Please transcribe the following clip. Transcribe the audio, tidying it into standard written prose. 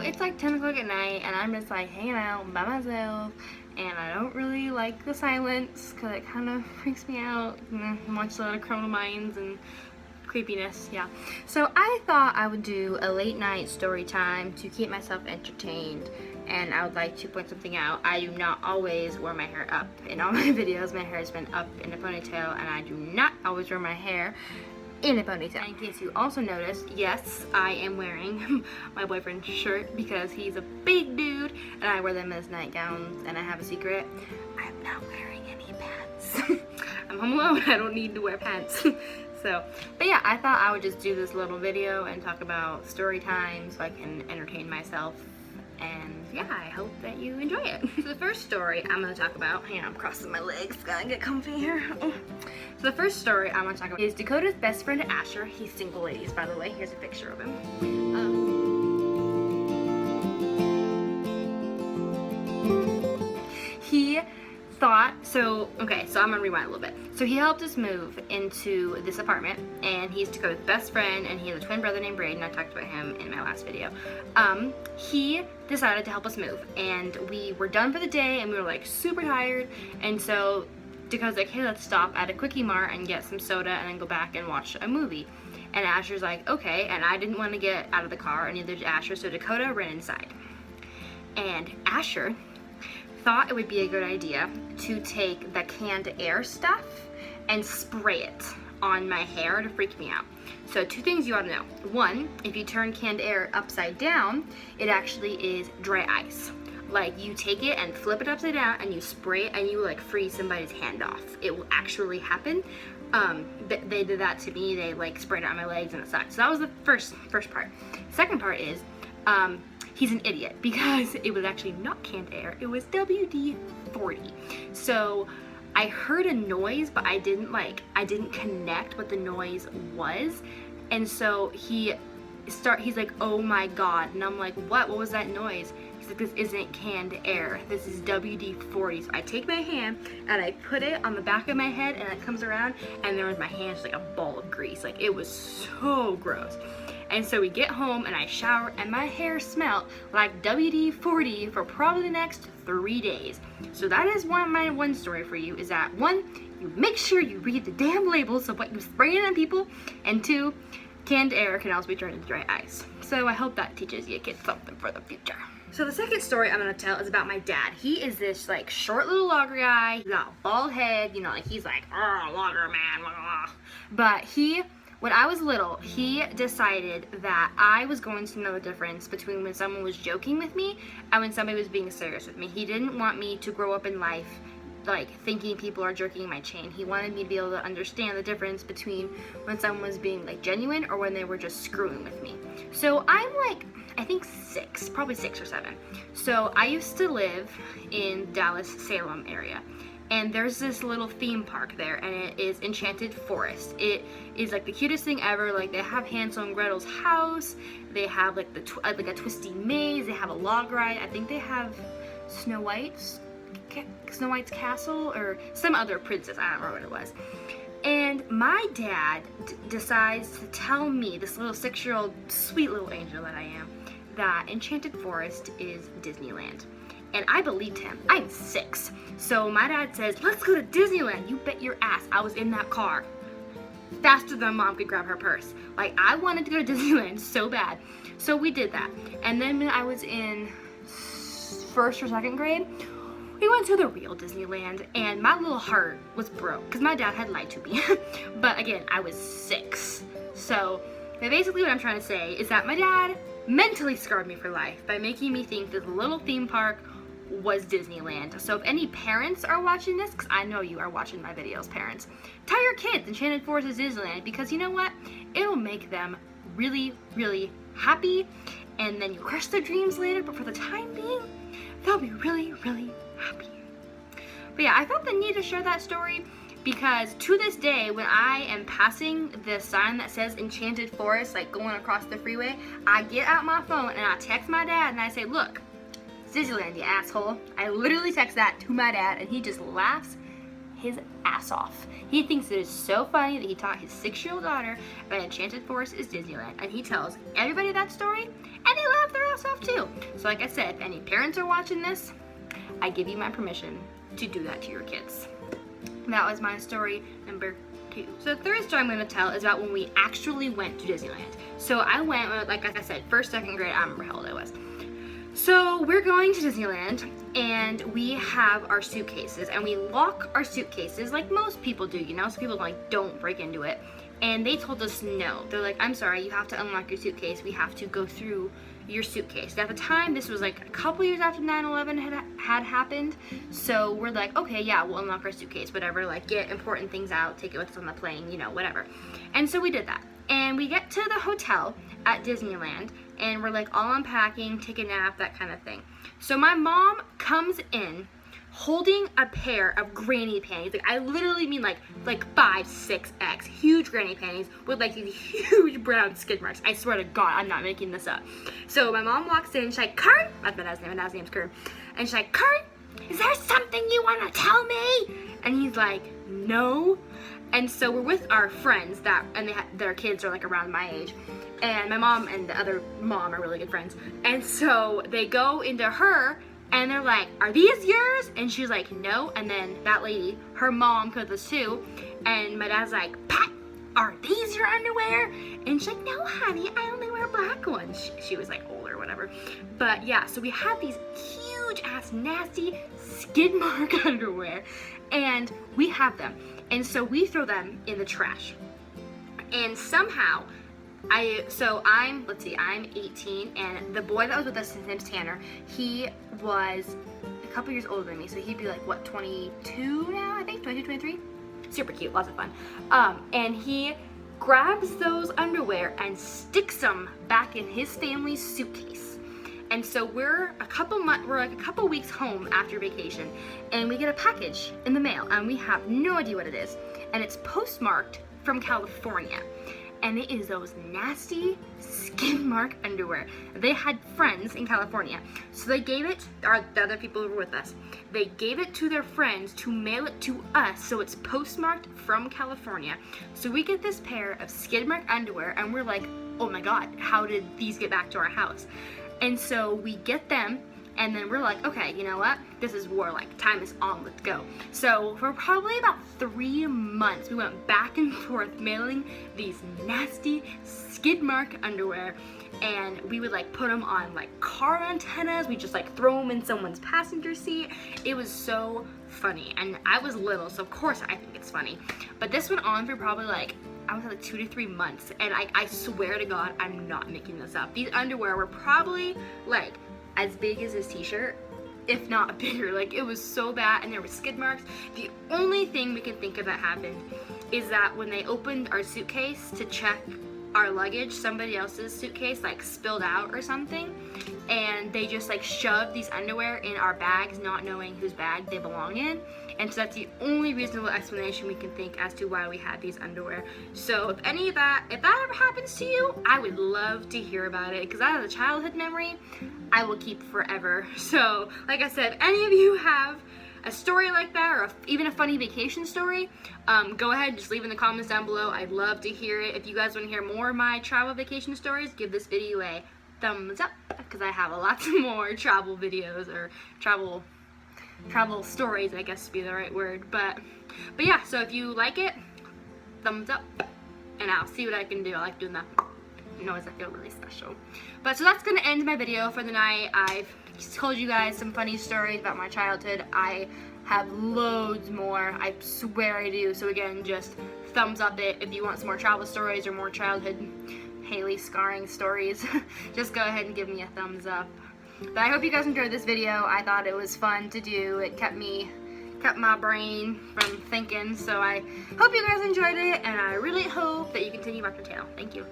it's like 10 o'clock at night and I'm just like hanging out by myself, and I don't really like the silence because it kind of freaks me out. I watch a lot of Criminal Minds and creepiness, yeah. So I thought I would do a late night story time to keep myself entertained, and I would like to point something out. I do not always wear my hair up. In all my videos, my hair has been up in a ponytail, and I do not always wear my hair in a ponytail. In case you also noticed, yes, I am wearing my boyfriend's shirt because he's a big dude and I wear them as nightgowns. And I have a secret, I'm not wearing any pants. I'm home alone, I don't need to wear pants. So, but yeah, I thought I would just do this little video and talk about story time so I can entertain myself. And yeah, I hope that you enjoy it. So the first story I'm going to talk about, hang on, I'm crossing my legs, gotta get comfy here. So the first story I'm going to talk about is Dakota's best friend Asher. He's single, ladies, by the way. Here's a picture of him. He thought, so I'm gonna rewind a little bit. So he helped us move into this apartment, and he's Dakota's best friend, and he has a twin brother named Braden. I talked about him in my last video. He decided to help us move, and we were done for the day, and we were like super tired, and so Dakota's like, hey, let's stop at a Quickie Mart and get some soda and then go back and watch a movie. And Asher's like, okay, and I didn't want to get out of the car, and neither did Asher, so Dakota ran inside. And Asher thought it would be a good idea to take the canned air stuff and spray it on my hair to freak me out. So two things you ought to know. One, if you turn canned air upside down, it actually is dry ice. Like, you take it and flip it upside down and you spray it and you like freeze somebody's hand off. It will actually happen. They did that to me. They like sprayed it on my legs and it sucked. So that was the first part. Second part is, he's an idiot because it was actually not canned air, it was WD-40. So I heard a noise, but I didn't connect what the noise was. And so he's like, oh my God. And I'm like, what was that noise? He's like, this isn't canned air, this is WD-40. So I take my hand and I put it on the back of my head and it comes around and there was my hand just like a ball of grease. Like, it was so gross. And so we get home and I shower and my hair smelled like WD-40 for probably the next 3 days. So that is my one story for you, is that one, you make sure you read the damn labels of what you spray on people, and two, canned air can also be turned into dry ice. So I hope that teaches you kids something for the future. So the second story I'm gonna tell is about my dad. He is this like short little logger guy. He's got a bald head, you know, like he's like, oh, logger man, blah, blah. But when I was little, he decided that I was going to know the difference between when someone was joking with me and when somebody was being serious with me. He didn't want me to grow up in life like thinking people are jerking my chain. He wanted me to be able to understand the difference between when someone was being like genuine or when they were just screwing with me. So I'm like, I think probably 6 or 7. So I used to live in Dallas, Salem area. And there's this little theme park there, and it is Enchanted Forest. It is like the cutest thing ever. Like, they have Hansel and Gretel's house. They have like like a twisty maze. They have a log ride. I think they have Snow White's castle or some other princess. I don't remember what it was. And my dad decides to tell me, this little 6-year-old sweet little angel that I am, that Enchanted Forest is Disneyland. And I believed him. I'm 6. So my dad says, let's go to Disneyland. You bet your ass I was in that car faster than Mom could grab her purse. Like, I wanted to go to Disneyland so bad. So we did that. And then when I was in 1st or 2nd grade, we went to the real Disneyland, and my little heart was broke because my dad had lied to me. But again, I was 6. So basically what I'm trying to say is that my dad mentally scarred me for life by making me think this little theme park was Disneyland. So if any parents are watching this, because I know you are watching my videos, parents, tell your kids Enchanted Forest is Disneyland, because you know what? It'll make them really, really happy, and then you crush their dreams later, but for the time being, they'll be really, really happy. But yeah, I felt the need to share that story because to this day, when I am passing the sign that says Enchanted Forest, like going across the freeway, I get out my phone and I text my dad and I say, look, it's Disneyland, you asshole. I literally text that to my dad and he just laughs his ass off. He thinks it is so funny that he taught his 6-year-old daughter that Enchanted Forest is Disneyland, and he tells everybody that story, and they laugh their ass off too. So like I said, if any parents are watching this, I give you my permission to do that to your kids. That was my story number 2. So the third story I'm going to tell is about when we actually went to Disneyland. So I went, like I said, first, second grade, I don't remember how old I was. So we're going to Disneyland, and we have our suitcases, and we lock our suitcases like most people do, you know, so people like don't break into it. And they told us no. They're like, I'm sorry, you have to unlock your suitcase. We have to go through your suitcase. At the time, this was like a couple years after 9/11 had happened. So we're like, okay, yeah, we'll unlock our suitcase, whatever, like get important things out, take it with us on the plane, you know, whatever. And so we did that. And we get to the hotel at Disneyland, and we're like all unpacking, take a nap, that kind of thing. So my mom comes in holding a pair of granny panties. Like, I literally mean like 5, 6X, huge granny panties with like these huge brown skid marks. I swear to God, I'm not making this up. So my mom walks in, she's like, Kurt, that's my dad's name, my dad's name's Kurt. And she's like, Kurt, is there something you want to tell me? And he's like, no. And so we're with our friends and their kids are like around my age. And my mom and the other mom are really good friends. And so they go into her, and they're like, are these yours? And she's like, no. And then that lady, her mom, comes with us too. And my dad's like, Pat, are these your underwear? And she's like, no, honey, I only wear black ones. She was like older or whatever. But yeah, so we have these huge ass nasty skid mark underwear. And we have them. And so we throw them in the trash. And somehow, I'm 18, and the boy that was with us, his name's Tanner, he was a couple years older than me, so he'd be like, what, 22 now, I think, 22, 23? Super cute, lots of fun. And he grabs those underwear and sticks them back in his family's suitcase. And so we're like a couple weeks home after vacation, and we get a package in the mail, and we have no idea what it is. And it's postmarked from California. And it is those nasty skid mark underwear. They had friends in California, so they gave it, or the other people who were with us, they gave it to their friends to mail it to us, so it's postmarked from California. So we get this pair of skid mark underwear, and we're like, oh my God, how did these get back to our house? And so we get them, and then we're like, okay, you know what? This is war, like, time is on, let's go. So for probably about 3 months, we went back and forth mailing these nasty skid mark underwear, and we would like put them on like car antennas. We just like throw them in someone's passenger seat. It was so funny, and I was little, so of course I think it's funny. But this went on for probably like, I would say like 2 to 3 months, and I swear to God, I'm not making this up. These underwear were probably like as big as this t-shirt, if not bigger. Like, it was so bad, and there were skid marks. The only thing we can think of that happened is that when they opened our suitcase to check our luggage, somebody else's suitcase like spilled out or something, and they just like shoved these underwear in our bags, not knowing whose bag they belong in. And so that's the only reasonable explanation we can think as to why we had these underwear. So if that ever happens to you, I would love to hear about it, because that is a childhood memory I will keep forever. So like I said, if any of you have a story like that, or even a funny vacation story, go ahead and just leave in the comments down below. I'd love to hear it. If you guys want to hear more of my travel vacation stories, give this video a thumbs up, because I have lots more travel videos, or travel stories, I guess would be the right word. But yeah, so if you like it, thumbs up, and I'll see what I can do. I like doing that noise. I feel really special. But so that's gonna end my video for the night. I've told you guys some funny stories about my childhood. I have loads more, I swear I do. So again, just thumbs up it if you want some more travel stories or more childhood Haley scarring stories. Just go ahead and give me a thumbs up. But I hope you guys enjoyed this video. I thought it was fun to do. It kept my brain from thinking. So I hope you guys enjoyed it, and I really hope that you continue watching my channel. Thank you.